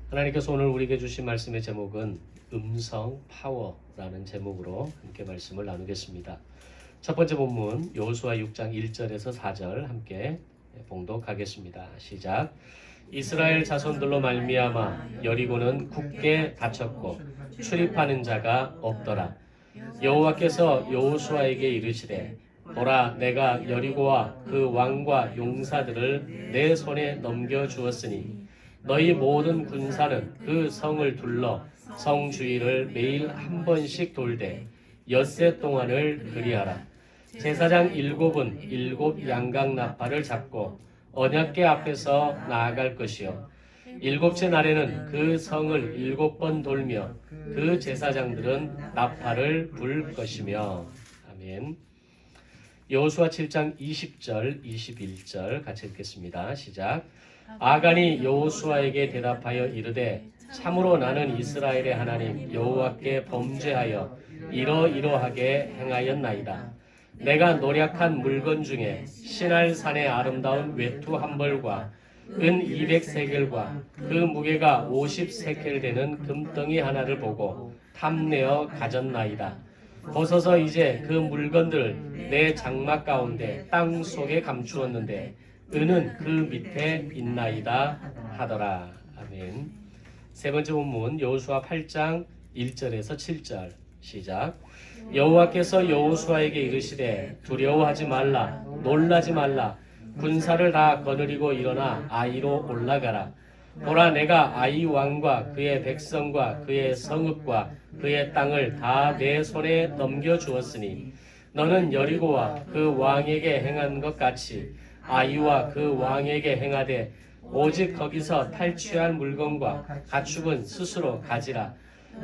하나님께서 오늘 우리에게 주신 말씀의 제목은 음성 파워라는 제목으로 함께 말씀을 나누겠습니다. 첫 번째 본문 여호수아 6장 1절에서 4절 함께 봉독하겠습니다. 시작. 이스라엘 자손들로 말미암아 여리고는 굳게 닫혔고 출입하는 자가 없더라. 여호와께서 여호수아에게 이르시되 보라, 내가 여리고와 그 왕과 용사들을 내 손에 넘겨 주었으니 너희 모든 군사는 그 성을 둘러 성 주위를 매일 한 번씩 돌되 엿새 동안을 그리하라. 제사장 7은 7 양각 나팔을 잡고 언약궤 앞에서 나아갈 것이요 7째 날에는 그 성을 7번 돌며 그 제사장들은 나팔을 불 것이며. 아멘. 여호수아 7장 20절 21절 같이 읽겠습니다. 시작. 아간이 여호수아에게 대답하여 이르되 참으로 나는 이스라엘의 하나님 여호와께 범죄하여 이러이러하게 행하였나이다. 내가 노력한 물건 중에 시날산의 아름다운 외투 한 벌과 은 200세겔과 그 무게가 50세겔 되는 금덩이 하나를 보고 탐내어 가졌나이다. 벗어서 이제 그 물건들을 내 장막 가운데 땅 속에 감추었는데 은은 그 밑에 있나이다 하더라. 아멘. 세 번째 본문 여호수아 8장 1절에서 7절 시작. 여호와께서 여호수아에게 이르시되 두려워하지 말라, 놀라지 말라. 군사를 다 거느리고 일어나 아이로 올라가라. 보라, 내가 아이 왕과 그의 백성과 그의 성읍과 그의 땅을 다 내 손에 넘겨주었으니 너는 여리고와 그 왕에게 행한 것 같이 아이와 그 왕에게 행하되 오직 거기서 탈취할 물건과 가축은 스스로 가지라.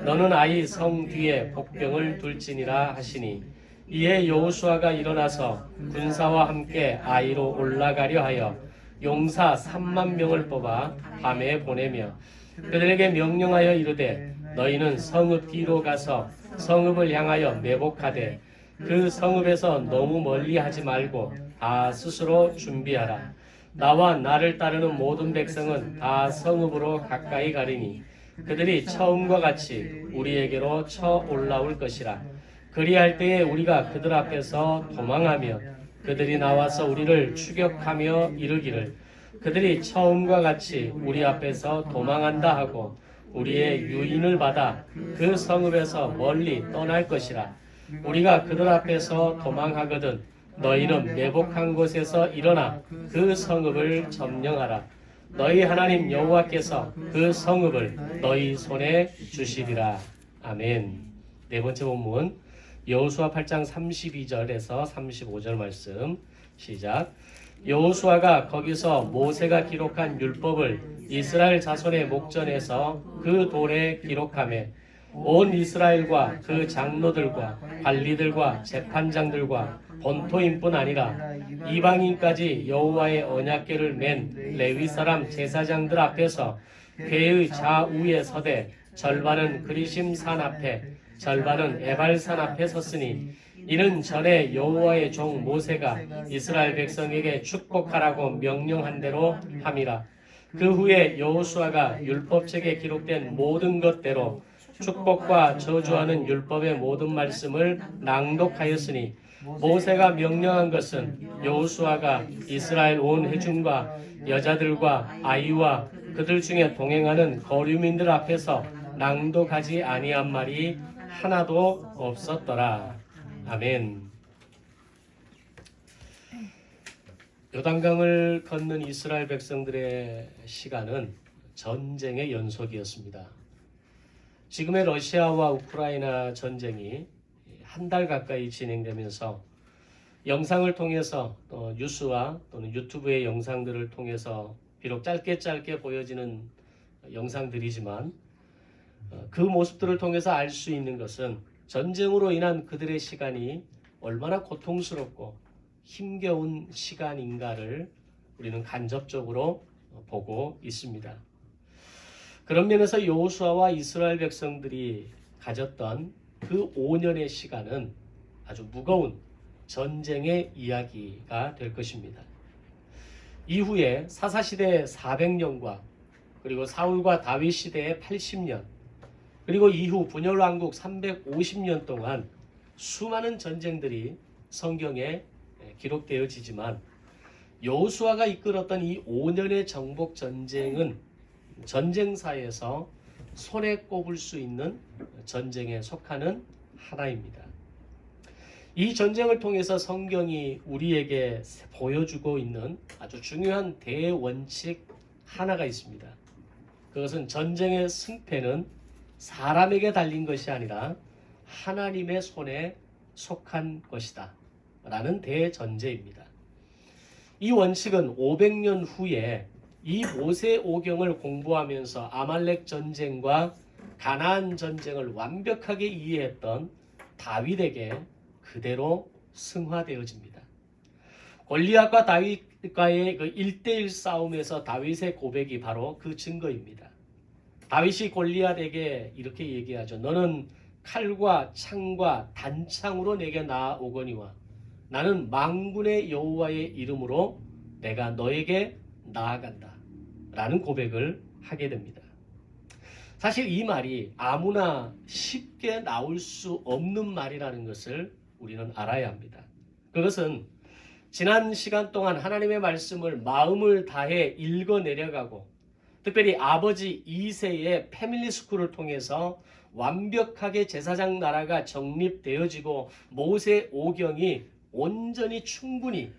너는 아이 성 뒤에 복병을 둘지니라 하시니 이에 여호수아가 일어나서 군사와 함께 아이로 올라가려 하여 용사 3만 명을 뽑아 밤에 보내며 그들에게 명령하여 이르되 너희는 성읍 뒤로 가서 성읍을 향하여 매복하되 그 성읍에서 너무 멀리 하지 말고 다 스스로 준비하라. 나와 나를 따르는 모든 백성은 다 성읍으로 가까이 가리니 그들이 처음과 같이 우리에게로 쳐 올라올 것이라. 그리할 때에 우리가 그들 앞에서 도망하며 그들이 나와서 우리를 추격하며 이르기를 그들이 처음과 같이 우리 앞에서 도망한다 하고 우리의 유인을 받아 그 성읍에서 멀리 떠날 것이라. 우리가 그들 앞에서 도망하거든 너희는 매복한 곳에서 일어나 그 성읍을 점령하라. 너희 하나님 여호와께서 그 성읍을 너희 손에 주시리라. 아멘. 네 번째 본문 여호수아 8장 32절에서 35절 말씀 시작. 여호수아가 거기서 모세가 기록한 율법을 이스라엘 자손의 목전에서 그 돌에 기록하며 온 이스라엘과 그 장로들과 관리들과 재판장들과 본토인뿐 아니라 이방인까지 여호와의 언약궤를 맨 레위 사람 제사장들 앞에서 궤의 좌우에 서되 절반은 그리심 산 앞에 절반은 에발산 앞에 섰으니 이는 전에 여호와의 종 모세가 이스라엘 백성에게 축복하라고 명령한 대로 함이라. 그 후에 여호수아가 율법책에 기록된 모든 것대로 축복과 저주하는 율법의 모든 말씀을 낭독하였으니 모세가 명령한 것은 여호수아가 이스라엘 온 회중과 여자들과 아이와 그들 중에 동행하는 거류민들 앞에서 낭독하지 아니한 말이 하나도 없었더라. 아멘. 요단강을 걷는 이스라엘 백성들의 시간은 전쟁의 연속이었습니다. 지금의 러시아와 우크라이나 전쟁이 한 달 가까이 진행되면서 영상을 통해서 또 뉴스와 또는 유튜브의 영상들을 통해서 비록 짧게 보여지는 영상들이지만 그 모습들을 통해서 알 수 있는 것은 전쟁으로 인한 그들의 시간이 얼마나 고통스럽고 힘겨운 시간인가를 우리는 간접적으로 보고 있습니다. 그런 면에서 여호수아와 이스라엘 백성들이 가졌던 그 5년의 시간은 아주 무거운 전쟁의 이야기가 될 것입니다. 이후에 사사시대 400년과 그리고 사울과 다윗 시대의 80년, 그리고 이후 분열왕국 350년 동안 수많은 전쟁들이 성경에 기록되어지지만 여호수아가 이끌었던 이 5년의 정복 전쟁은 전쟁사에서 손에 꼽을 수 있는 전쟁에 속하는 하나입니다. 이 전쟁을 통해서 성경이 우리에게 보여주고 있는 아주 중요한 대원칙 하나가 있습니다. 그것은 전쟁의 승패는 사람에게 달린 것이 아니라 하나님의 손에 속한 것이다 라는 대전제입니다. 이 원칙은 500년 후에 이 모세오경을 공부하면서 아말렉 전쟁과 가나안 전쟁을 완벽하게 이해했던 다윗에게 그대로 승화되어집니다. 골리앗과 다윗과의 그 1대1 싸움에서 다윗의 고백이 바로 그 증거입니다. 다윗이 골리앗에게 이렇게 얘기하죠. 너는 칼과 창과 단창으로 내게 나아오거니와 나는 만군의 여호와의 이름으로 내가 너에게 나아간다 라는 고백을 하게 됩니다. 사실 이 말이 아무나 쉽게 나올 수 없는 말이라는 것을 우리는 알아야 합니다. 그것은 지난 시간 동안 하나님의 말씀을 마음을 다해 읽어 내려가고 특별히 아버지 이새의 패밀리 스쿨을 통해서 완벽하게 제사장 나라가 정립되어지고 모세 오경이 온전히 충분히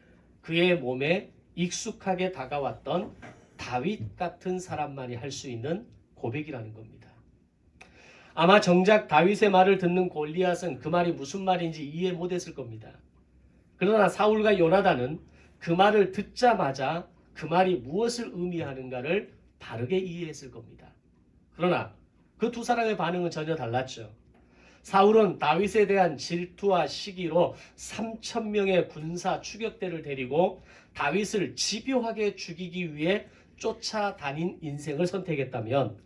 그의 몸에 익숙하게 다가왔던 다윗 같은 사람만이 할 수 있는 고백이라는 겁니다. 아마 정작 다윗의 말을 듣는 골리앗은 그 말이 무슨 말인지 이해 못했을 겁니다. 그러나 사울과 요나단은 그 말을 듣자마자 그 말이 무엇을 의미하는가를 바르게 이해했을 겁니다. 그러나 그 두 사람의 반응은 전혀 달랐죠. 사울은 다윗에 대한 질투와 시기로 3,000명의 군사 추격대를 데리고 다윗을 집요하게 죽이기 위해 쫓아다닌 인생을 선택했다면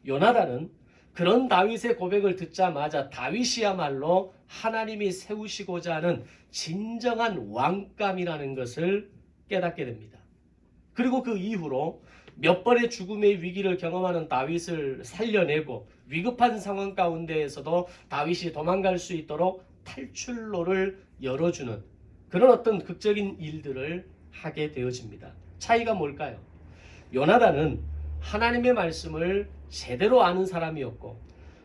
요나단은 그런 다윗의 고백을 듣자마자 다윗이야말로 하나님이 세우시고자 하는 진정한 왕감이라는 것을 깨닫게 됩니다. 그리고 그 이후로 몇 번의 죽음의 위기를 경험하는 다윗을 살려내고 위급한 상황 가운데에서도 다윗이 도망갈 수 있도록 탈출로를 열어주는 그런 어떤 극적인 일들을 하게 되어집니다. 차이가 뭘까요? 요나단은 하나님의 말씀을 제대로 아는 사람이었고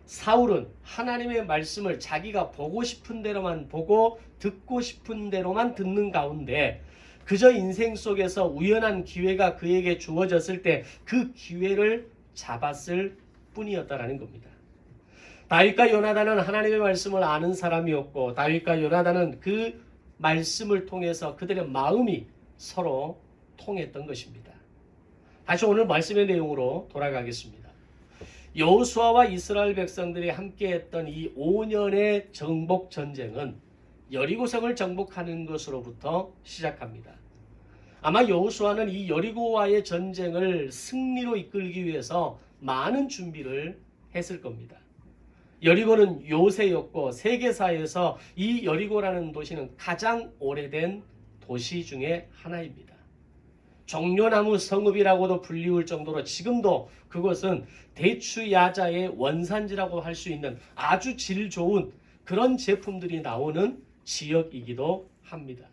사울은 하나님의 말씀을 자기가 보고 싶은 대로만 보고 듣고 싶은 대로만 듣는 가운데 그저 인생 속에서 우연한 기회가 그에게 주어졌을 때 그 기회를 잡았을 뿐이었다라는 겁니다. 다윗과 요나단은 하나님의 말씀을 아는 사람이었고 다윗과 요나단은 그 말씀을 통해서 그들의 마음이 서로 통했던 것입니다. 다시 오늘 말씀의 내용으로 돌아가겠습니다. 여호수아와 이스라엘 백성들이 함께했던 이 5년의 정복 전쟁은 여리고성을 정복하는 것으로부터 시작합니다. 아마 여호수아는 이 여리고와의 전쟁을 승리로 이끌기 위해서 많은 준비를 했을 겁니다. 여리고는 요새였고 세계사에서 이 여리고라는 도시는 가장 오래된 도시 중에 하나입니다. 종려나무 성읍이라고도 불리울 정도로 지금도 그것은 대추야자의 원산지라고 할 수 있는 아주 질 좋은 그런 제품들이 나오는 지역이기도 합니다.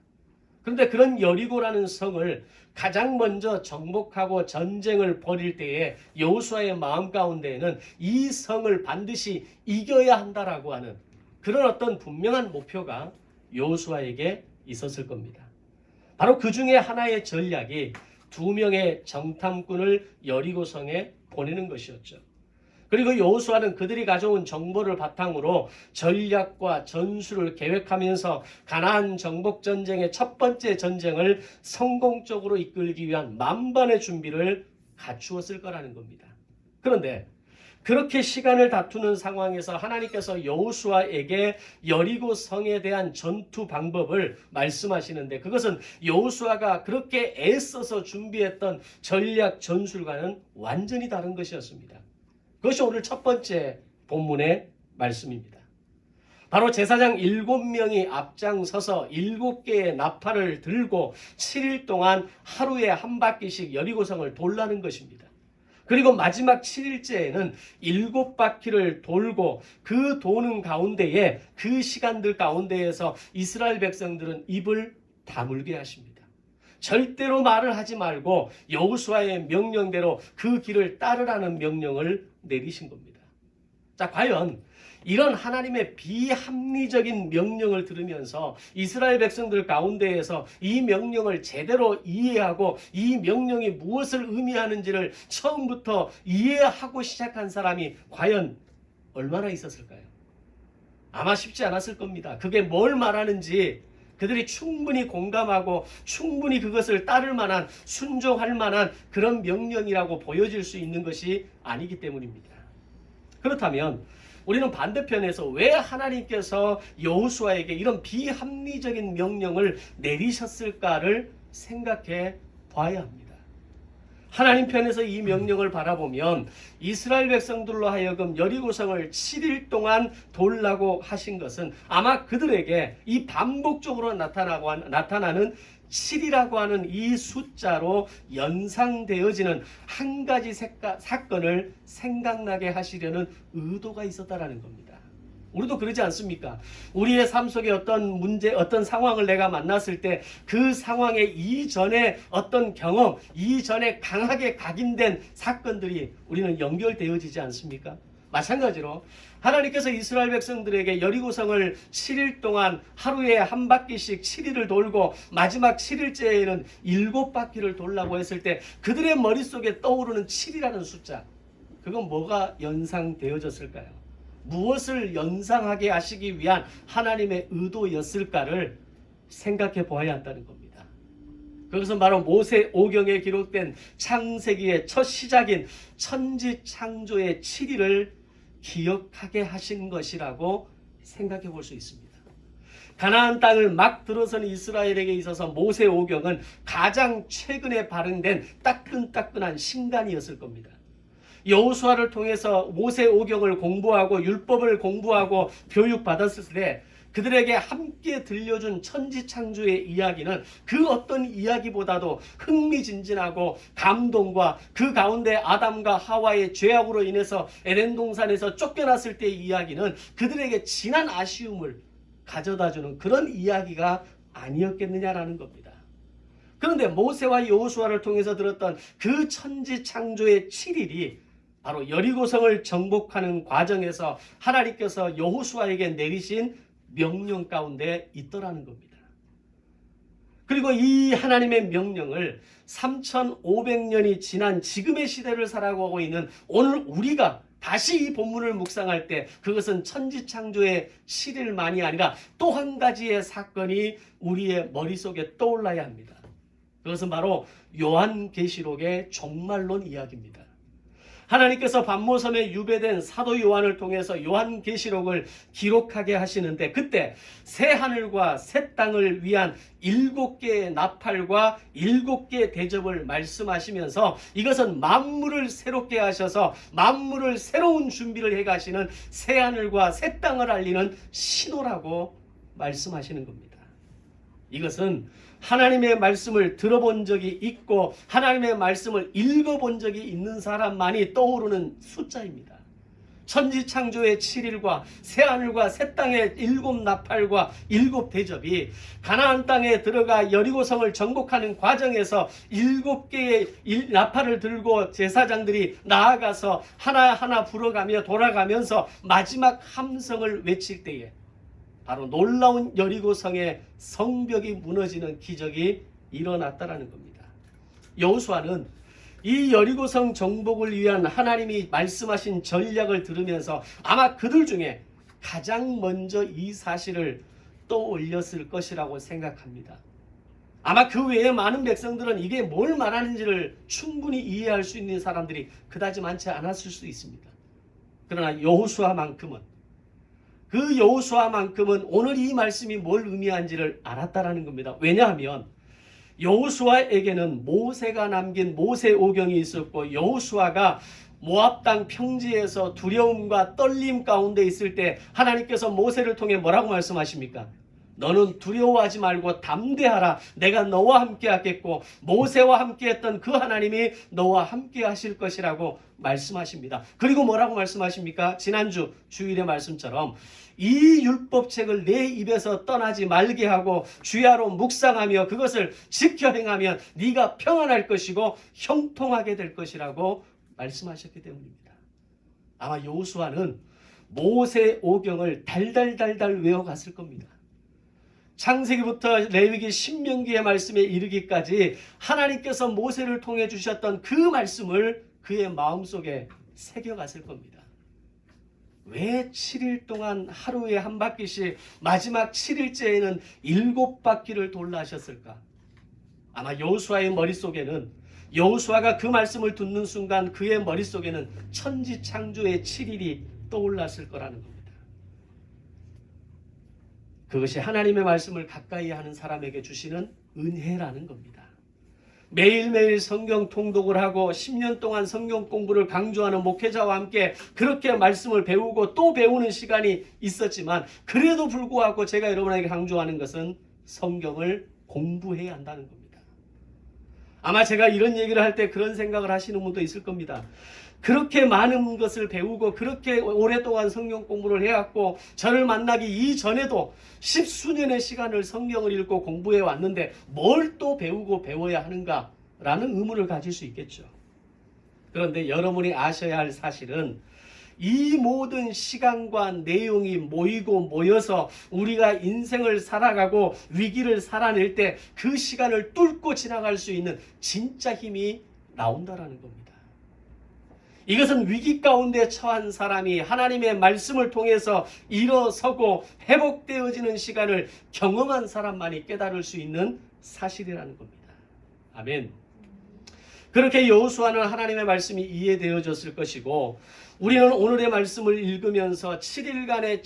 그런데 그런 여리고라는 성을 가장 먼저 정복하고 전쟁을 벌일 때에 여호수아의 마음 가운데에는 이 성을 반드시 이겨야 한다라고 하는 그런 어떤 분명한 목표가 여호수아에게 있었을 겁니다. 바로 그 중에 하나의 전략이 2명의 정탐꾼을 여리고성에 보내는 것이었죠. 그리고 여호수아는 그들이 가져온 정보를 바탕으로 전략과 전술을 계획하면서 가나안 정복 전쟁의 첫 번째 전쟁을 성공적으로 이끌기 위한 만반의 준비를 갖추었을 거라는 겁니다. 그런데 그렇게 시간을 다투는 상황에서 하나님께서 여호수아에게 여리고 성에 대한 전투 방법을 말씀하시는데 그것은 여호수아가 그렇게 애써서 준비했던 전략 전술과는 완전히 다른 것이었습니다. 그것이 오늘 첫 번째 본문의 말씀입니다. 바로 제사장 7명이 앞장서서 7개의 나팔을 들고 7일 동안 하루에 한 바퀴씩 여리고성을 돌라는 것입니다. 그리고 마지막 7일째에는 7바퀴를 돌고 그 도는 가운데에 그 시간들 가운데에서 이스라엘 백성들은 입을 다물게 하십니다. 절대로 말을 하지 말고 여호수아의 명령대로 그 길을 따르라는 명령을 내리신 겁니다. 자, 과연 이런 하나님의 비합리적인 명령을 들으면서 이스라엘 백성들 가운데에서 이 명령을 제대로 이해하고 이 명령이 무엇을 의미하는지를 처음부터 이해하고 시작한 사람이 과연 얼마나 있었을까요? 아마 쉽지 않았을 겁니다. 그게 뭘 말하는지 그들이 충분히 공감하고 충분히 그것을 따를 만한, 순종할 만한 그런 명령이라고 보여질 수 있는 것이 아니기 때문입니다. 그렇다면 우리는 반대편에서 왜 하나님께서 여호수아에게 이런 비합리적인 명령을 내리셨을까를 생각해 봐야 합니다. 하나님 편에서 이 명령을 바라보면 이스라엘 백성들로 하여금 여리고성을 7일 동안 돌라고 하신 것은 아마 그들에게 이 반복적으로 나타나는 7이라고 하는 이 숫자로 연상되어지는 한 가지 사건을 생각나게 하시려는 의도가 있었다라는 겁니다. 우리도 그러지 않습니까? 우리의 삶 속에 어떤 문제, 어떤 상황을 내가 만났을 때 그 상황에 이전에 어떤 경험, 이전에 강하게 각인된 사건들이 우리는 연결되어지지 않습니까? 마찬가지로 하나님께서 이스라엘 백성들에게 여리고성을 7일 동안 하루에 한 바퀴씩 7일을 돌고 마지막 7일째에는 7바퀴를 돌라고 했을 때 그들의 머릿속에 떠오르는 7이라는 숫자, 그건 뭐가 연상되어졌을까요? 무엇을 연상하게 하시기 위한 하나님의 의도였을까를 생각해 보아야 한다는 겁니다. 그것은 바로 모세 오경에 기록된 창세기의 첫 시작인 천지창조의 7일을 기억하게 하신 것이라고 생각해 볼 수 있습니다. 가나안 땅을 막 들어선 이스라엘에게 있어서 모세 오경은 가장 최근에 발행된 따끈따끈한 신간이었을 겁니다. 여호수아를 통해서 모세 오경을 공부하고 율법을 공부하고 교육받았을 때 그들에게 함께 들려준 천지창조의 이야기는 그 어떤 이야기보다도 흥미진진하고 감동과 그 가운데 아담과 하와의 죄악으로 인해서 에덴 동산에서 쫓겨났을 때의 이야기는 그들에게 진한 아쉬움을 가져다주는 그런 이야기가 아니었겠느냐라는 겁니다. 그런데 모세와 여호수아를 통해서 들었던 그 천지창조의 7일이 바로 여리고성을 정복하는 과정에서 하나님께서 여호수아에게 내리신 명령 가운데 있더라는 겁니다. 그리고 이 하나님의 명령을 3500년이 지난 지금의 시대를 살아가고 있는 오늘 우리가 다시 이 본문을 묵상할 때 그것은 천지창조의 7일만이 아니라 또 한 가지의 사건이 우리의 머릿속에 떠올라야 합니다. 그것은 바로 요한계시록의 종말론 이야기입니다. 하나님께서 반모섬에 유배된 사도 요한을 통해서 요한계시록을 기록하게 하시는데 그때 새 하늘과 새 땅을 위한 7개의 나팔과 7개의 대접을 말씀하시면서 이것은 만물을 새롭게 하셔서 만물을 새로운 준비를 해가시는 새 하늘과 새 땅을 알리는 신호라고 말씀하시는 겁니다. 이것은 하나님의 말씀을 들어본 적이 있고 하나님의 말씀을 읽어본 적이 있는 사람만이 떠오르는 숫자입니다. 천지창조의 7일과 새하늘과 새 땅의 7나팔과 7대접이 가나안 땅에 들어가 여리고성을 정복하는 과정에서 7개의 나팔을 들고 제사장들이 나아가서 하나하나 불어가며 돌아가면서 마지막 함성을 외칠 때에 바로 놀라운 여리고성의 성벽이 무너지는 기적이 일어났다라는 겁니다. 여호수아는 이 여리고성 정복을 위한 하나님이 말씀하신 전략을 들으면서 아마 그들 중에 가장 먼저 이 사실을 떠올렸을 것이라고 생각합니다. 아마 그 외에 많은 백성들은 이게 뭘 말하는지를 충분히 이해할 수 있는 사람들이 그다지 많지 않았을 수 있습니다. 그러나 여호수아만큼은 오늘 이 말씀이 뭘 의미한지를 알았다라는 겁니다. 왜냐하면 여호수아에게는 모세가 남긴 모세오경이 있었고 여호수아가 모압 땅 평지에서 두려움과 떨림 가운데 있을 때 하나님께서 모세를 통해 뭐라고 말씀하십니까? 너는 두려워하지 말고 담대하라. 내가 너와 함께 하겠고 모세와 함께 했던 그 하나님이 너와 함께 하실 것이라고 말씀하십니다. 그리고 뭐라고 말씀하십니까? 지난주 주일의 말씀처럼 이 율법책을 내 입에서 떠나지 말게 하고 주야로 묵상하며 그것을 지켜 행하면 네가 평안할 것이고 형통하게 될 것이라고 말씀하셨기 때문입니다. 아마 여호수아는 모세 오경을 달달달달 외워갔을 겁니다. 창세기부터 레위기 신명기의 말씀에 이르기까지 하나님께서 모세를 통해 주셨던 그 말씀을 그의 마음속에 새겨갔을 겁니다. 왜 7일 동안 하루에 한 바퀴씩 마지막 7일째에는 7바퀴를 돌라 하셨을까? 아마 여호수아의 머릿속에는, 여호수아가 그 말씀을 듣는 순간 그의 머릿속에는 천지창조의 7일이 떠올랐을 거라는 겁니다. 그것이 하나님의 말씀을 가까이 하는 사람에게 주시는 은혜라는 겁니다. 매일매일 성경 통독을 하고 10년 동안 성경 공부를 강조하는 목회자와 함께 그렇게 말씀을 배우고 또 배우는 시간이 있었지만, 그래도 불구하고 제가 여러분에게 강조하는 것은 성경을 공부해야 한다는 겁니다. 아마 제가 이런 얘기를 할 때 그런 생각을 하시는 분도 있을 겁니다. 그렇게 많은 것을 배우고 그렇게 오랫동안 성경 공부를 해왔고 저를 만나기 이전에도 10수년의 시간을 성경을 읽고 공부해 왔는데 뭘 또 배우고 배워야 하는가라는 의문을 가질 수 있겠죠. 그런데 여러분이 아셔야 할 사실은 이 모든 시간과 내용이 모이고 모여서 우리가 인생을 살아가고 위기를 살아낼 때 그 시간을 뚫고 지나갈 수 있는 진짜 힘이 나온다라는 겁니다. 이것은 위기 가운데 처한 사람이 하나님의 말씀을 통해서 일어서고 회복되어지는 시간을 경험한 사람만이 깨달을 수 있는 사실이라는 겁니다. 아멘. 그렇게 여호수아는 하나님의 말씀이 이해되어졌을 것이고, 우리는 오늘의 말씀을 읽으면서 7일간의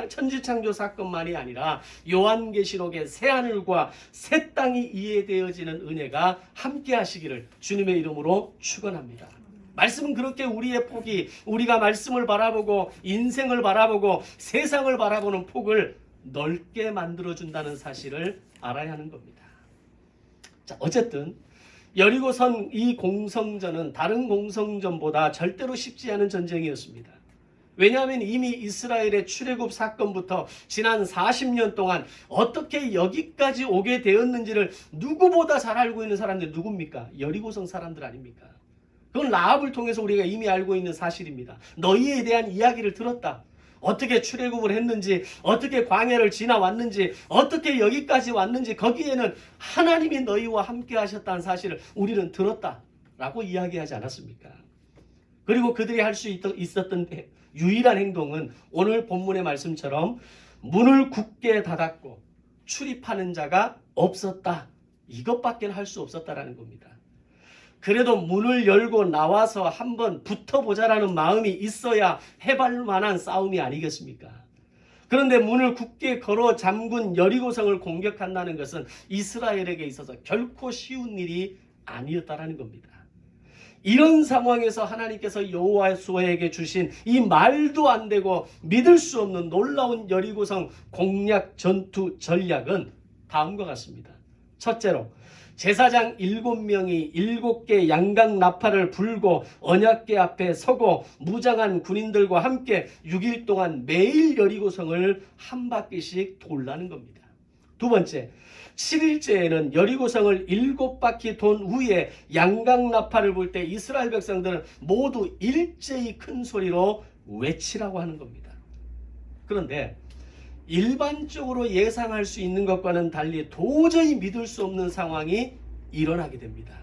천지창조 사건만이 아니라 요한계시록의 새하늘과 새 땅이 이해되어지는 은혜가 함께 하시기를 주님의 이름으로 축원합니다. 말씀은 그렇게 우리의 폭이, 우리가 말씀을 바라보고 인생을 바라보고 세상을 바라보는 폭을 넓게 만들어준다는 사실을 알아야 하는 겁니다. 자, 어쨌든 여리고성 이 공성전은 다른 공성전보다 절대로 쉽지 않은 전쟁이었습니다. 왜냐하면 이미 이스라엘의 출애굽 사건부터 지난 40년 동안 어떻게 여기까지 오게 되었는지를 누구보다 잘 알고 있는 사람들이 누굽니까? 여리고성 사람들 아닙니까? 그건 라합을 통해서 우리가 이미 알고 있는 사실입니다. 너희에 대한 이야기를 들었다. 어떻게 출애굽을 했는지, 어떻게 광야를 지나왔는지, 어떻게 여기까지 왔는지, 거기에는 하나님이 너희와 함께 하셨다는 사실을 우리는 들었다라고 이야기하지 않았습니까? 그리고 그들이 할 수 있었던 유일한 행동은 오늘 본문의 말씀처럼 문을 굳게 닫았고 출입하는 자가 없었다. 이것밖에 할 수 없었다라는 겁니다. 그래도 문을 열고 나와서 한번 붙어보자라는 마음이 있어야 해볼 만한 싸움이 아니겠습니까? 그런데 문을 굳게 걸어 잠근 여리고성을 공격한다는 것은 이스라엘에게 있어서 결코 쉬운 일이 아니었다라는 겁니다. 이런 상황에서 하나님께서 여호수아에게 주신 이 말도 안 되고 믿을 수 없는 놀라운 여리고성 공략 전투 전략은 다음과 같습니다. 첫째로 제사장 7명이 7개 양각 나팔을 불고 언약궤 앞에 서고 무장한 군인들과 함께 6일 동안 매일 여리고성을 한 바퀴씩 돌라는 겁니다. 두 번째, 7일째에는 여리고성을 7바퀴 돈 후에 양각 나팔을 불 때 이스라엘 백성들은 모두 일제히 큰 소리로 외치라고 하는 겁니다. 그런데 일반적으로 예상할 수 있는 것과는 달리 도저히 믿을 수 없는 상황이 일어나게 됩니다.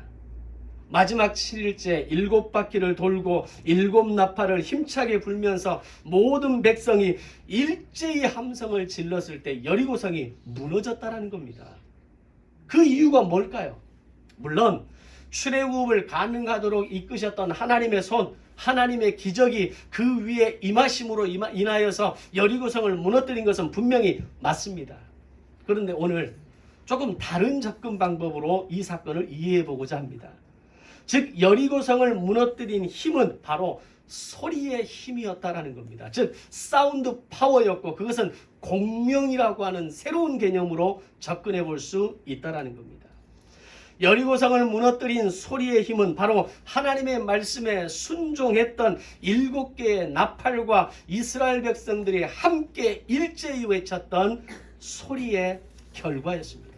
마지막 7일째 7바퀴를 돌고 7나팔을 힘차게 불면서 모든 백성이 일제히 함성을 질렀을 때 여리고성이 무너졌다는 겁니다. 그 이유가 뭘까요? 물론 출애굽을 가능하도록 이끄셨던 하나님의 손, 하나님의 기적이 그 위에 임하심으로 인하여서 여리고성을 무너뜨린 것은 분명히 맞습니다. 그런데 오늘 조금 다른 접근 방법으로 이 사건을 이해해 보고자 합니다. 즉 여리고성을 무너뜨린 힘은 바로 소리의 힘이었다라는 겁니다. 즉 사운드 파워였고 그것은 공명이라고 하는 새로운 개념으로 접근해 볼 수 있다라는 겁니다. 여리고성을 무너뜨린 소리의 힘은 바로 하나님의 말씀에 순종했던 7개의 나팔과 이스라엘 백성들이 함께 일제히 외쳤던 소리의 결과였습니다.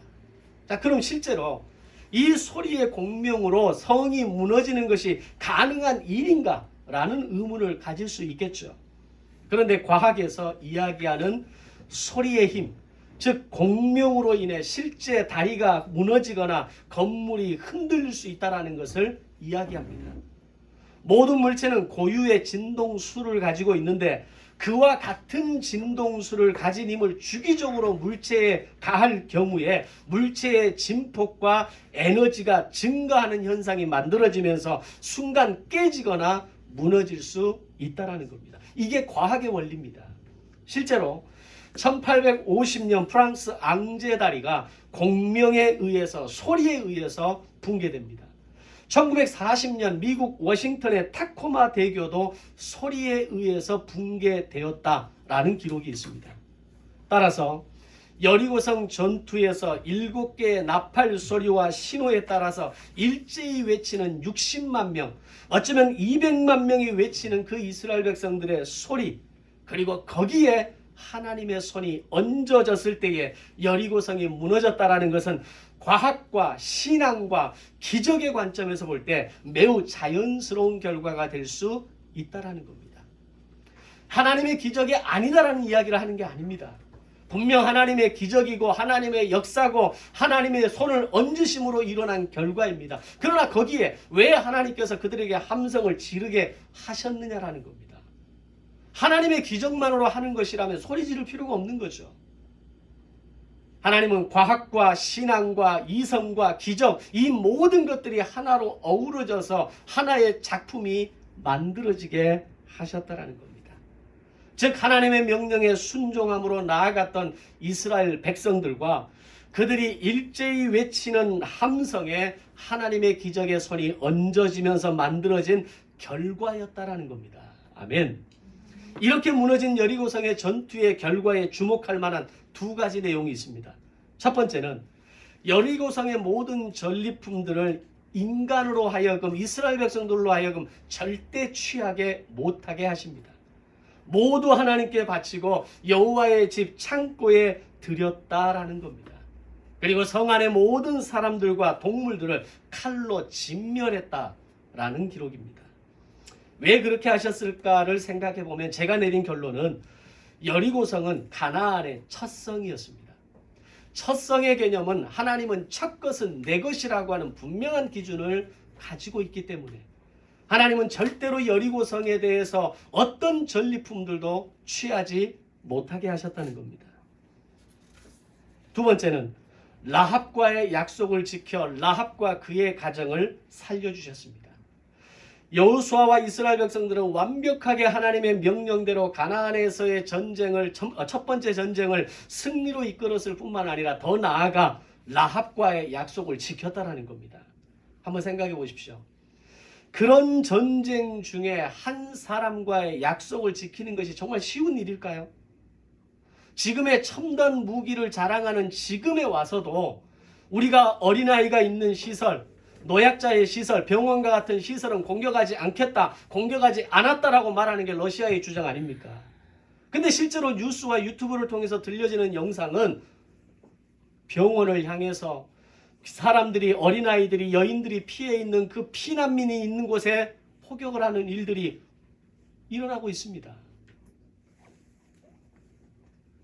자, 그럼 실제로 이 소리의 공명으로 성이 무너지는 것이 가능한 일인가? 라는 의문을 가질 수 있겠죠. 그런데 과학에서 이야기하는 소리의 힘, 즉 공명으로 인해 실제 다리가 무너지거나 건물이 흔들릴 수 있다는 것을 이야기합니다. 모든 물체는 고유의 진동수를 가지고 있는데 그와 같은 진동수를 가진 힘을 주기적으로 물체에 가할 경우에 물체의 진폭과 에너지가 증가하는 현상이 만들어지면서 순간 깨지거나 무너질 수 있다는 겁니다. 이게 과학의 원리입니다. 실제로 1850년 프랑스 앙제 다리가 공명에 의해서 소리에 의해서 붕괴됩니다. 1940년 미국 워싱턴의 타코마 대교도 소리에 의해서 붕괴되었다라는 기록이 있습니다. 따라서 여리고성 전투에서 7개의 나팔 소리와 신호에 따라서 일제히 외치는 60만 명, 어쩌면 200만 명이 외치는 그 이스라엘 백성들의 소리, 그리고 거기에 하나님의 손이 얹어졌을 때에 여리고성이 무너졌다라는 것은 과학과 신앙과 기적의 관점에서 볼 때 매우 자연스러운 결과가 될 수 있다라는 겁니다. 하나님의 기적이 아니다라는 이야기를 하는 게 아닙니다. 분명 하나님의 기적이고 하나님의 역사고 하나님의 손을 얹으심으로 일어난 결과입니다. 그러나 거기에 왜 하나님께서 그들에게 함성을 지르게 하셨느냐라는 겁니다. 하나님의 기적만으로 하는 것이라면 소리 지를 필요가 없는 거죠. 하나님은 과학과 신앙과 이성과 기적, 이 모든 것들이 하나로 어우러져서 하나의 작품이 만들어지게 하셨다라는 겁니다. 즉 하나님의 명령에 순종함으로 나아갔던 이스라엘 백성들과 그들이 일제히 외치는 함성에 하나님의 기적의 손이 얹어지면서 만들어진 결과였다라는 겁니다. 아멘. 이렇게 무너진 여리고성의 전투의 결과에 주목할 만한 2가지 내용이 있습니다. 첫 번째는 여리고성의 모든 전리품들을 인간으로 하여금 이스라엘 백성들로 하여금 절대 취하게 못하게 하십니다. 모두 하나님께 바치고 여호와의 집 창고에 드렸다라는 겁니다. 그리고 성 안의 모든 사람들과 동물들을 칼로 진멸했다라는 기록입니다. 왜 그렇게 하셨을까를 생각해 보면 제가 내린 결론은 여리고성은 가나안의 첫 성이었습니다. 첫 성의 개념은 하나님은 첫 것은 내 것이라고 하는 분명한 기준을 가지고 있기 때문에 하나님은 절대로 여리고성에 대해서 어떤 전리품들도 취하지 못하게 하셨다는 겁니다. 2번째는 라합과의 약속을 지켜 라합과 그의 가정을 살려주셨습니다. 여호수아와 이스라엘 백성들은 완벽하게 하나님의 명령대로 가나안에서의 전쟁을 첫 번째 전쟁을 승리로 이끌었을 뿐만 아니라 더 나아가 라합과의 약속을 지켰다라는 겁니다. 한번 생각해 보십시오. 그런 전쟁 중에 한 사람과의 약속을 지키는 것이 정말 쉬운 일일까요? 지금의 첨단 무기를 자랑하는 지금에 와서도 우리가 어린아이가 있는 시설, 노약자의 시설, 병원과 같은 시설은 공격하지 않겠다, 공격하지 않았다라고 말하는 게 러시아의 주장 아닙니까? 근데 실제로 뉴스와 유튜브를 통해서 들려지는 영상은 병원을 향해서 사람들이, 어린아이들이, 여인들이 피해 있는 그 피난민이 있는 곳에 포격을 하는 일들이 일어나고 있습니다.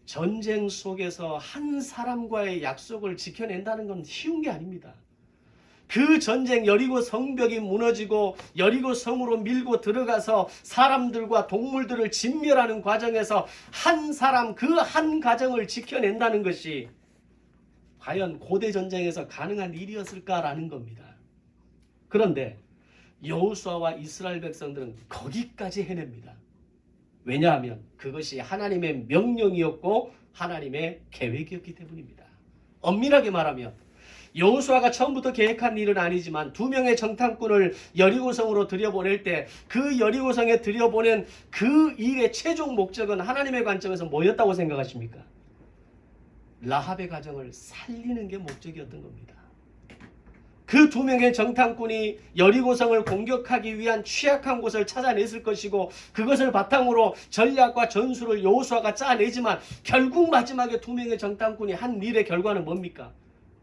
전쟁 속에서 한 사람과의 약속을 지켜낸다는 건 쉬운 게 아닙니다. 그 전쟁, 여리고 성벽이 무너지고 여리고 성으로 밀고 들어가서 사람들과 동물들을 진멸하는 과정에서 한 사람, 그 한 가정을 지켜낸다는 것이 과연 고대 전쟁에서 가능한 일이었을까라는 겁니다. 그런데 여호수아와 이스라엘 백성들은 거기까지 해냅니다. 왜냐하면 그것이 하나님의 명령이었고 하나님의 계획이었기 때문입니다. 엄밀하게 말하면 여호수아가 처음부터 계획한 일은 아니지만 2명의 정탐꾼을 여리고성으로 들여보낼 때 그 여리고성에 들여보낸 그 일의 최종 목적은 하나님의 관점에서 뭐였다고 생각하십니까? 라합의 가정을 살리는 게 목적이었던 겁니다. 그 2명의 정탐꾼이 여리고성을 공격하기 위한 취약한 곳을 찾아냈을 것이고 그것을 바탕으로 전략과 전술을 여호수아가 짜내지만 결국 마지막에 2명의 정탐꾼이 한 일의 결과는 뭡니까?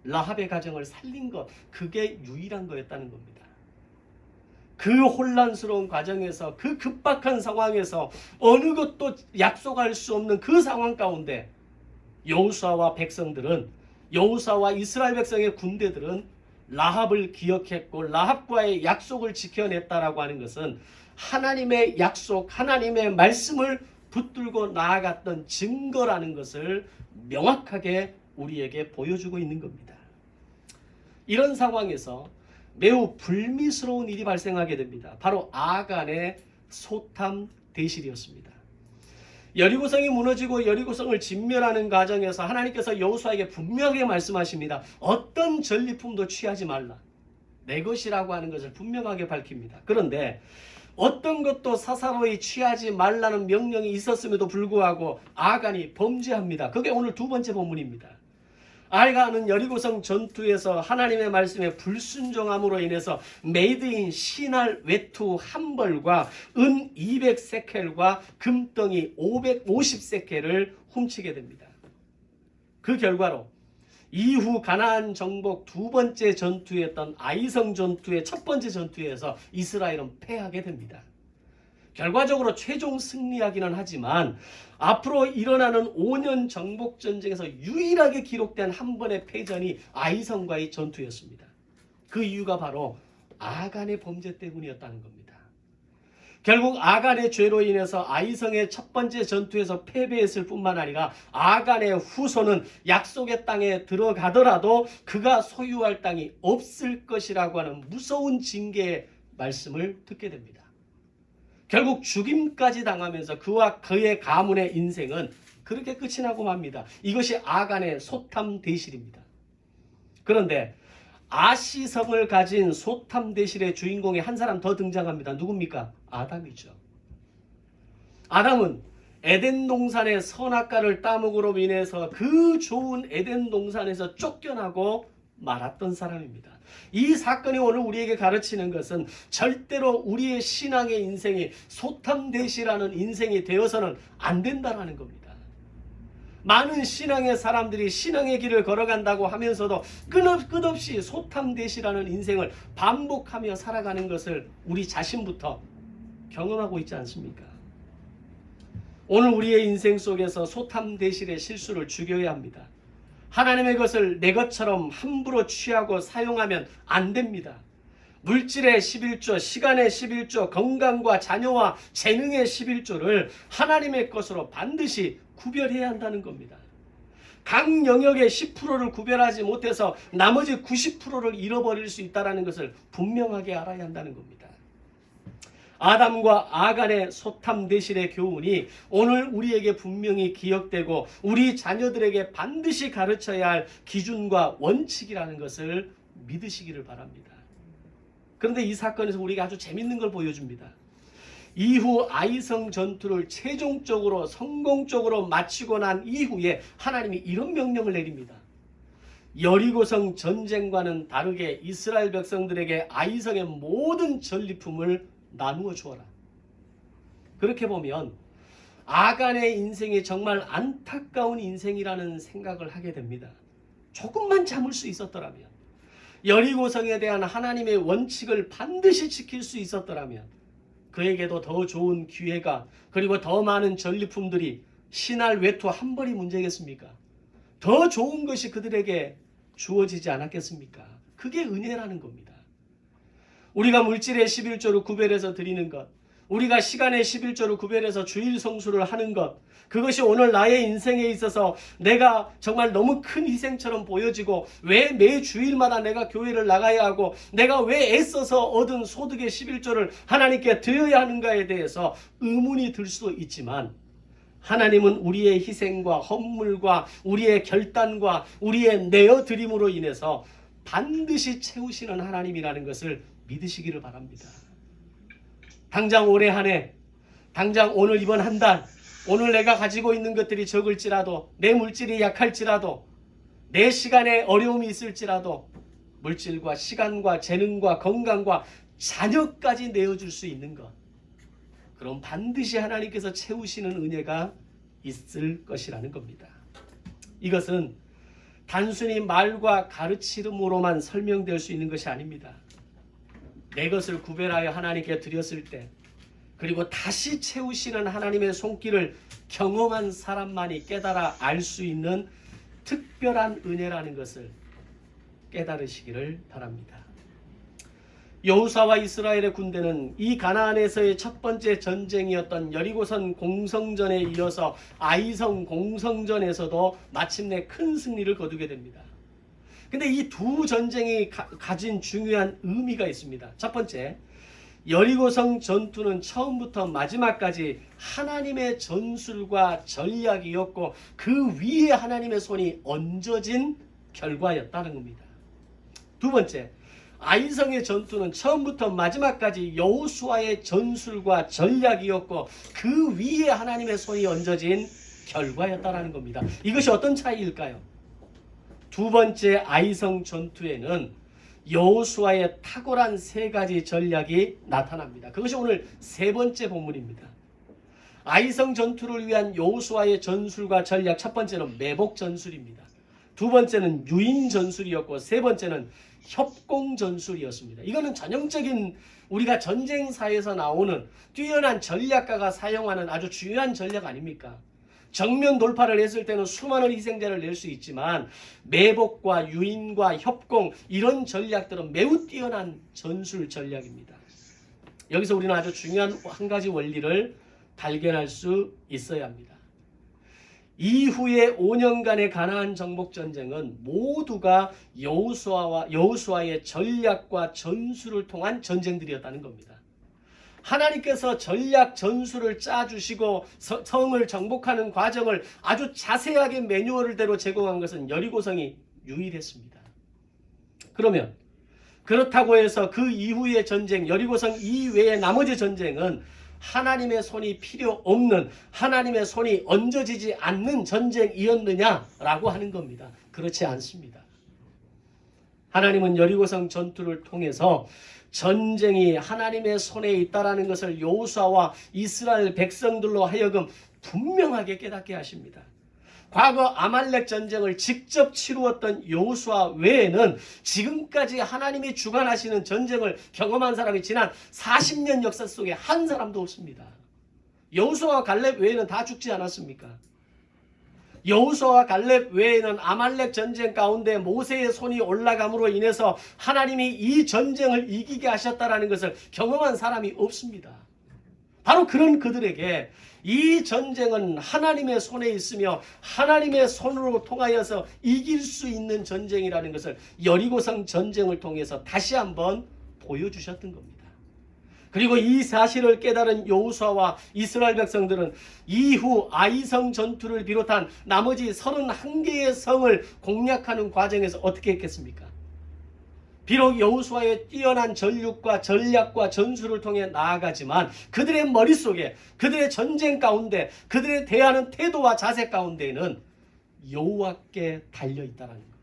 라합의 가정을 살린 것, 그게 유일한 거였다는 겁니다. 그 혼란스러운 과정에서, 그 급박한 상황에서 어느 것도 약속할 수 없는 그 상황 가운데 여호수아와 백성들은, 여호수아와 이스라엘 백성의 군대들은 라합을 기억했고 라합과의 약속을 지켜냈다라고 하는 것은 하나님의 약속, 하나님의 말씀을 붙들고 나아갔던 증거라는 것을 명확하게 우리에게 보여주고 있는 겁니다. 이런 상황에서 매우 불미스러운 일이 발생하게 됩니다. 바로 아간의 소탐 대실이었습니다. 여리고성이 무너지고 여리고성을 진멸하는 과정에서 하나님께서 여호수아에게 분명하게 말씀하십니다. 어떤 전리품도 취하지 말라. 내 것이라고 하는 것을 분명하게 밝힙니다. 그런데 어떤 것도 사사로이 취하지 말라는 명령이 있었음에도 불구하고 아간이 범죄합니다. 그게 오늘 2번째 본문입니다. 아간은 여리고성 전투에서 하나님의 말씀에 불순종함으로 인해서 메이드인 신할 외투 한 벌과 은 200세켈과 금덩이 550세켈을 훔치게 됩니다. 그 결과로 이후 가나안 정복 2번째 전투였던 아이성 전투의 1번째 전투에서 이스라엘은 패하게 됩니다. 결과적으로 최종 승리하기는 하지만 앞으로 일어나는 5년 정복전쟁에서 유일하게 기록된 한 번의 패전이 아이성과의 전투였습니다. 그 이유가 바로 아간의 범죄 때문이었다는 겁니다. 결국 아간의 죄로 인해서 아이성의 1번째 전투에서 패배했을 뿐만 아니라 아간의 후손은 약속의 땅에 들어가더라도 그가 소유할 땅이 없을 것이라고 하는 무서운 징계의 말씀을 듣게 됩니다. 결국 죽임까지 당하면서 그와 그의 가문의 인생은 그렇게 끝이 나고 맙니다. 이것이 아간의 소탐 대실입니다. 그런데 아시성을 가진 소탐 대실의 주인공이 한 사람 더 등장합니다. 누굽니까? 아담이죠. 아담은 에덴 동산의 선악과를 따먹으로 인해서 그 좋은 에덴 동산에서 쫓겨나고 말았던 사람입니다. 이 사건이 오늘 우리에게 가르치는 것은 절대로 우리의 신앙의 인생이 소탐대시라는 인생이 되어서는 안 된다는 겁니다. 많은 신앙의 사람들이 신앙의 길을 걸어간다고 하면서도 끝없이 소탐대시라는 인생을 반복하며 살아가는 것을 우리 자신부터 경험하고 있지 않습니까? 오늘 우리의 인생 속에서 소탐대실의 실수를 죽여야 합니다. 하나님의 것을 내 것처럼 함부로 취하고 사용하면 안 됩니다. 물질의 11조, 시간의 11조, 건강과 자녀와 재능의 11조를 하나님의 것으로 반드시 구별해야 한다는 겁니다. 각 영역의 10%를 구별하지 못해서 나머지 90%를 잃어버릴 수 있다는 것을 분명하게 알아야 한다는 겁니다. 아담과 아간의 소탐 대실의 교훈이 오늘 우리에게 분명히 기억되고 우리 자녀들에게 반드시 가르쳐야 할 기준과 원칙이라는 것을 믿으시기를 바랍니다. 그런데 이 사건에서 우리가 아주 재밌는 걸 보여줍니다. 이후 아이성 전투를 최종적으로 성공적으로 마치고 난 이후에 하나님이 이런 명령을 내립니다. 여리고성 전쟁과는 다르게 이스라엘 백성들에게 아이성의 모든 전리품을 나누어 주어라. 그렇게 보면 아간의 인생이 정말 안타까운 인생이라는 생각을 하게 됩니다. 조금만 참을 수 있었더라면, 여리고성에 대한 하나님의 원칙을 반드시 지킬 수 있었더라면 그에게도 더 좋은 기회가, 그리고 더 많은 전리품들이, 신할 외투 한 벌이 문제겠습니까? 더 좋은 것이 그들에게 주어지지 않았겠습니까? 그게 은혜라는 겁니다. 우리가 물질의 11조를 구별해서 드리는 것, 우리가 시간의 11조를 구별해서 주일 성수를 하는 것, 그것이 오늘 나의 인생에 있어서 내가 정말 너무 큰 희생처럼 보여지고, 왜 매 주일마다 내가 교회를 나가야 하고, 내가 왜 애써서 얻은 소득의 11조를 하나님께 드려야 하는가에 대해서 의문이 들 수도 있지만, 하나님은 우리의 희생과 헌물과 우리의 결단과 우리의 내어드림으로 인해서 반드시 채우시는 하나님이라는 것을 믿으시기를 바랍니다. 당장 올해 한 해, 당장 오늘 이번 한 달, 오늘 내가 가지고 있는 것들이 적을지라도, 내 물질이 약할지라도, 내 시간에 어려움이 있을지라도 물질과 시간과 재능과 건강과 자녀까지 내어줄 수 있는 것, 그럼 반드시 하나님께서 채우시는 은혜가 있을 것이라는 겁니다. 이것은 단순히 말과 가르침으로만 설명될 수 있는 것이 아닙니다. 내 것을 구별하여 하나님께 드렸을 때, 그리고 다시 채우시는 하나님의 손길을 경험한 사람만이 깨달아 알 수 있는 특별한 은혜라는 것을 깨달으시기를 바랍니다. 여호수아와 이스라엘의 군대는 이 가나안에서의 첫 번째 전쟁이었던 여리고성 공성전에 이어서 아이성 공성전에서도 마침내 큰 승리를 거두게 됩니다. 근데 이 두 전쟁이 가진 중요한 의미가 있습니다. 첫 번째, 여리고성 전투는 처음부터 마지막까지 하나님의 전술과 전략이었고 그 위에 하나님의 손이 얹어진 결과였다는 겁니다. 두 번째, 아이성의 전투는 처음부터 마지막까지 여호수아의 전술과 전략이었고 그 위에 하나님의 손이 얹어진 결과였다는 겁니다. 이것이 어떤 차이일까요? 두 번째 아이성 전투에는 여호수아의 탁월한 세 가지 전략이 나타납니다. 그것이 오늘 세 번째 본문입니다. 아이성 전투를 위한 여호수아의 전술과 전략, 첫 번째는 매복 전술입니다. 두 번째는 유인 전술이었고 세 번째는 협공 전술이었습니다. 이거는 전형적인 우리가 전쟁사에서 나오는 뛰어난 전략가가 사용하는 아주 중요한 전략 아닙니까? 정면 돌파를 했을 때는 수많은 희생자를 낼 수 있지만 매복과 유인과 협공, 이런 전략들은 매우 뛰어난 전술 전략입니다. 여기서 우리는 아주 중요한 한 가지 원리를 발견할 수 있어야 합니다. 이후에 5년간의 가나안 정복 전쟁은 모두가 여호수아의 전략과 전술을 통한 전쟁들이었다는 겁니다. 하나님께서 전략 전술을 짜주시고 성을 정복하는 과정을 아주 자세하게 매뉴얼대로 제공한 것은 여리고성이 유일했습니다. 그러면 그렇다고 해서 그 이후의 전쟁, 여리고성 이외의 나머지 전쟁은 하나님의 손이 필요 없는, 하나님의 손이 얹어지지 않는 전쟁이었느냐라고 하는 겁니다. 그렇지 않습니다. 하나님은 여리고성 전투를 통해서 전쟁이 하나님의 손에 있다라는 것을 여호수아와 이스라엘 백성들로 하여금 분명하게 깨닫게 하십니다. 과거 아말렉 전쟁을 직접 치루었던 여호수아 외에는 지금까지 하나님이 주관하시는 전쟁을 경험한 사람이 지난 40년 역사 속에 한 사람도 없습니다. 여호수아와 갈렙 외에는 다 죽지 않았습니까? 여호수아와 갈렙 외에는 아말렉 전쟁 가운데 모세의 손이 올라감으로 인해서 하나님이 이 전쟁을 이기게 하셨다라는 것을 경험한 사람이 없습니다. 바로 그런 그들에게 이 전쟁은 하나님의 손에 있으며 하나님의 손으로 통하여서 이길 수 있는 전쟁이라는 것을 여리고성 전쟁을 통해서 다시 한번 보여주셨던 겁니다. 그리고 이 사실을 깨달은 여호수아와 이스라엘 백성들은 이후 아이성 전투를 비롯한 나머지 31개의 성을 공략하는 과정에서 어떻게 했겠습니까? 비록 여호수아의 뛰어난 전략과 전술을 통해 나아가지만 그들의 머릿속에, 그들의 전쟁 가운데, 그들의 대하는 태도와 자세 가운데에는 여호와께 달려있다는 것,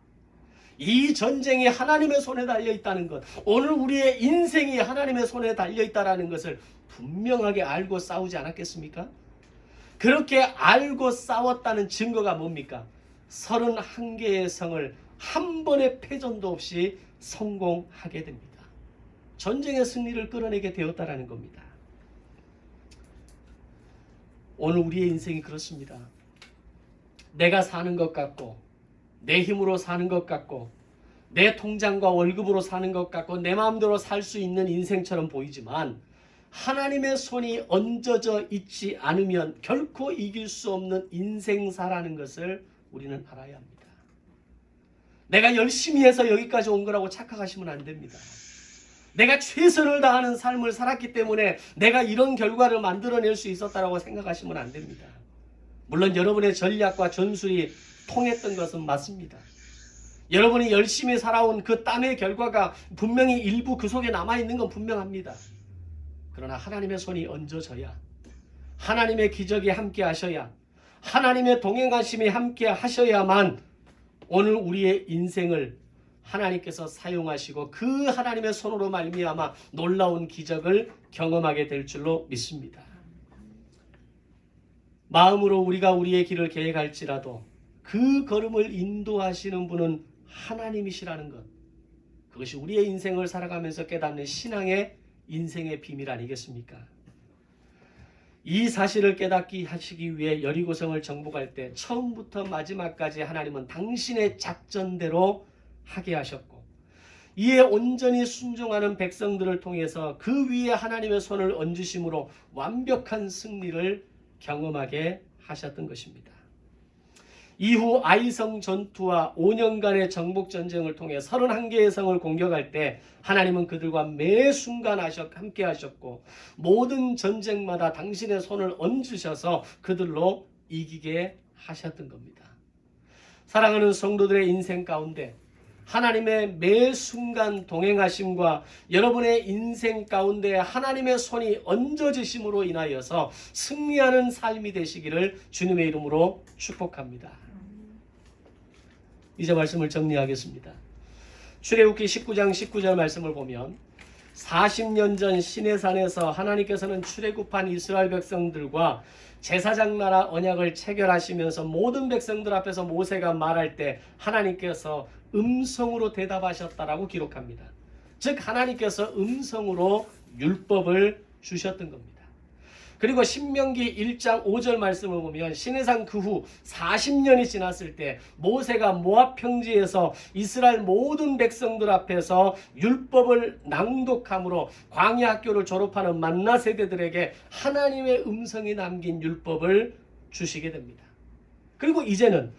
이 전쟁이 하나님의 손에 달려있다는 것, 오늘 우리의 인생이 하나님의 손에 달려있다는 것을 분명하게 알고 싸우지 않았겠습니까? 그렇게 알고 싸웠다는 증거가 뭡니까? 31개의 성을 한 번의 패전도 없이 성공하게 됩니다. 전쟁의 승리를 끌어내게 되었다는 겁니다. 오늘 우리의 인생이 그렇습니다. 내가 사는 것 같고, 내 힘으로 사는 것 같고, 내 통장과 월급으로 사는 것 같고, 내 마음대로 살 수 있는 인생처럼 보이지만 하나님의 손이 얹어져 있지 않으면 결코 이길 수 없는 인생사라는 것을 우리는 알아야 합니다. 내가 열심히 해서 여기까지 온 거라고 착각하시면 안 됩니다. 내가 최선을 다하는 삶을 살았기 때문에 내가 이런 결과를 만들어낼 수 있었다고 생각하시면 안 됩니다. 물론 여러분의 전략과 전술이 통했던 것은 맞습니다. 여러분이 열심히 살아온 그 땀의 결과가 분명히 일부 그 속에 남아있는 건 분명합니다. 그러나 하나님의 손이 얹어져야, 하나님의 기적이 함께 하셔야, 하나님의 동행하심이 함께 하셔야만 오늘 우리의 인생을 하나님께서 사용하시고 그 하나님의 손으로 말미암아 놀라운 기적을 경험하게 될 줄로 믿습니다. 마음으로 우리가 우리의 길을 계획할지라도 그 걸음을 인도하시는 분은 하나님이시라는 것, 그것이 우리의 인생을 살아가면서 깨닫는 신앙의 인생의 비밀 아니겠습니까? 이 사실을 깨닫게 하시기 위해 여리고성을 정복할 때 처음부터 마지막까지 하나님은 당신의 작전대로 하게 하셨고, 이에 온전히 순종하는 백성들을 통해서 그 위에 하나님의 손을 얹으심으로 완벽한 승리를 경험하게 하셨던 것입니다. 이후 아이성 전투와 5년간의 정복 전쟁을 통해 31개의 성을 공격할 때 하나님은 그들과 매 순간 함께 하셨고, 모든 전쟁마다 당신의 손을 얹으셔서 그들로 이기게 하셨던 겁니다. 사랑하는 성도들의 인생 가운데 하나님의 매 순간 동행하심과 여러분의 인생 가운데 하나님의 손이 얹어지심으로 인하여서 승리하는 삶이 되시기를 주님의 이름으로 축복합니다. 이제 말씀을 정리하겠습니다. 출애굽기 19장 19절 말씀을 보면 40년 전 시내산에서 하나님께서는 출애굽한 이스라엘 백성들과 제사장 나라 언약을 체결하시면서 모든 백성들 앞에서 모세가 말할 때 하나님께서 음성으로 대답하셨다라고 기록합니다. 즉 하나님께서 음성으로 율법을 주셨던 겁니다. 그리고 신명기 1장 5절 말씀을 보면 시내산 그 후 40년이 지났을 때 모세가 모압 평지에서 이스라엘 모든 백성들 앞에서 율법을 낭독함으로 광야 학교를 졸업하는 만나 세대들에게 하나님의 음성이 남긴 율법을 주시게 됩니다. 그리고 이제는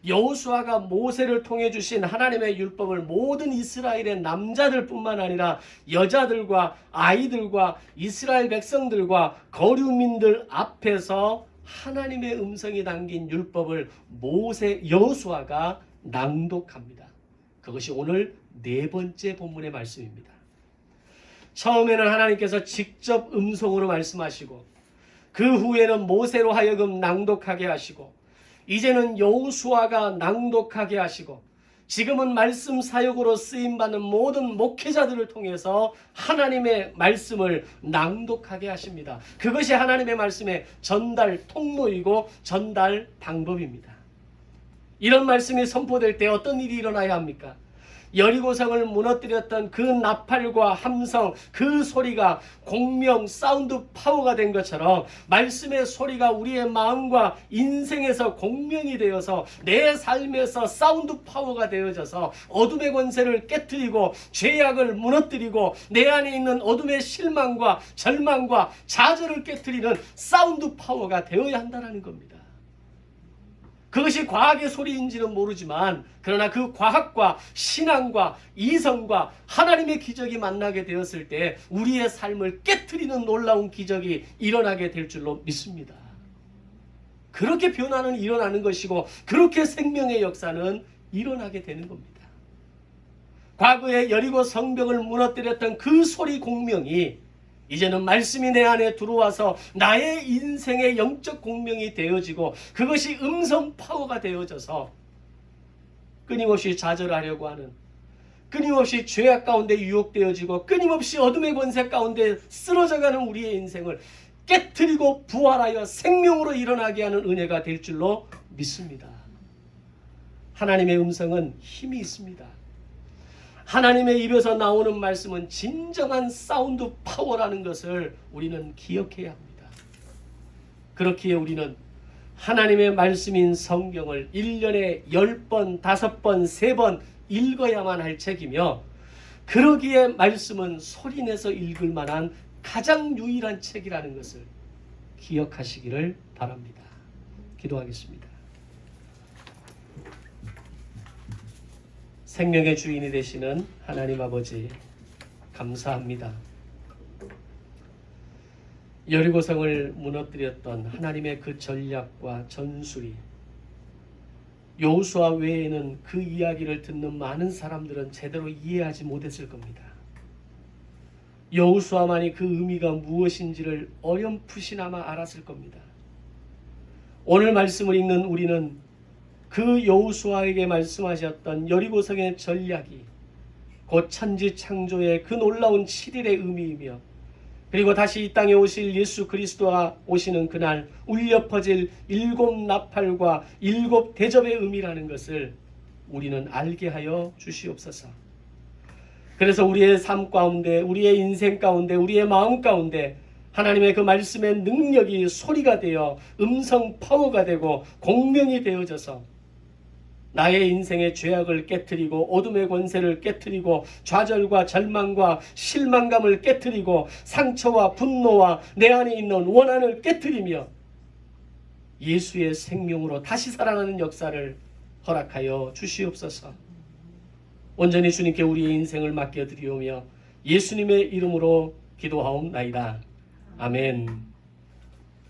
여호수아가 모세를 통해 주신 하나님의 율법을 모든 이스라엘의 남자들뿐만 아니라 여자들과 아이들과 이스라엘 백성들과 거류민들 앞에서 하나님의 음성이 담긴 율법을 여호수아가 낭독합니다. 그것이 오늘 네 번째 본문의 말씀입니다. 처음에는 하나님께서 직접 음성으로 말씀하시고, 그 후에는 모세로 하여금 낭독하게 하시고, 이제는 여호수아가 낭독하게 하시고, 지금은 말씀 사역으로 쓰임받는 모든 목회자들을 통해서 하나님의 말씀을 낭독하게 하십니다. 그것이 하나님의 말씀의 전달 통로이고 전달 방법입니다. 이런 말씀이 선포될 때 어떤 일이 일어나야 합니까? 여리고성을 무너뜨렸던 그 나팔과 함성, 그 소리가 공명, 사운드 파워가 된 것처럼 말씀의 소리가 우리의 마음과 인생에서 공명이 되어서 내 삶에서 사운드 파워가 되어져서 어둠의 권세를 깨뜨리고 죄악을 무너뜨리고 내 안에 있는 어둠의 실망과 절망과 좌절을 깨뜨리는 사운드 파워가 되어야 한다는 겁니다. 그것이 과학의 소리인지는 모르지만, 그러나 그 과학과 신앙과 이성과 하나님의 기적이 만나게 되었을 때 우리의 삶을 깨트리는 놀라운 기적이 일어나게 될 줄로 믿습니다. 그렇게 변화는 일어나는 것이고, 그렇게 생명의 역사는 일어나게 되는 겁니다. 과거에 여리고 성벽을 무너뜨렸던 그 소리 공명이 이제는 말씀이 내 안에 들어와서 나의 인생의 영적 공명이 되어지고, 그것이 음성 파워가 되어져서 끊임없이 좌절하려고 하는, 끊임없이 죄악 가운데 유혹되어지고 끊임없이 어둠의 권세 가운데 쓰러져가는 우리의 인생을 깨트리고 부활하여 생명으로 일어나게 하는 은혜가 될 줄로 믿습니다. 하나님의 음성은 힘이 있습니다. 하나님의 입에서 나오는 말씀은 진정한 사운드 파워라는 것을 우리는 기억해야 합니다. 그렇기에 우리는 하나님의 말씀인 성경을 1년에 10번, 5번, 3번 읽어야만 할 책이며, 그러기에 말씀은 소리내서 읽을 만한 가장 유일한 책이라는 것을 기억하시기를 바랍니다. 기도하겠습니다. 생명의 주인이 되시는 하나님 아버지, 감사합니다. 여리고성을 무너뜨렸던 하나님의 그 전략과 전술이 여호수아 외에는 그 이야기를 듣는 많은 사람들은 제대로 이해하지 못했을 겁니다. 여호수아만이 그 의미가 무엇인지를 어렴풋이나마 알았을 겁니다. 오늘 말씀을 읽는 우리는 그 여호수아에게 말씀하셨던 여리고성의 전략이 곧 천지창조의 그 놀라운 7일의 의미이며, 그리고 다시 이 땅에 오실 예수 그리스도가 오시는 그날 울려 퍼질 7 나팔과 7 대접의 의미라는 것을 우리는 알게 하여 주시옵소서. 그래서 우리의 삶 가운데, 우리의 인생 가운데, 우리의 마음 가운데 하나님의 그 말씀의 능력이 소리가 되어 음성 파워가 되고 공명이 되어져서 나의 인생의 죄악을 깨트리고 어둠의 권세를 깨트리고 좌절과 절망과 실망감을 깨트리고 상처와 분노와 내 안에 있는 원한을 깨트리며 예수의 생명으로 다시 살아나는 역사를 허락하여 주시옵소서. 온전히 주님께 우리의 인생을 맡겨드리오며 예수님의 이름으로 기도하옵나이다. 아멘.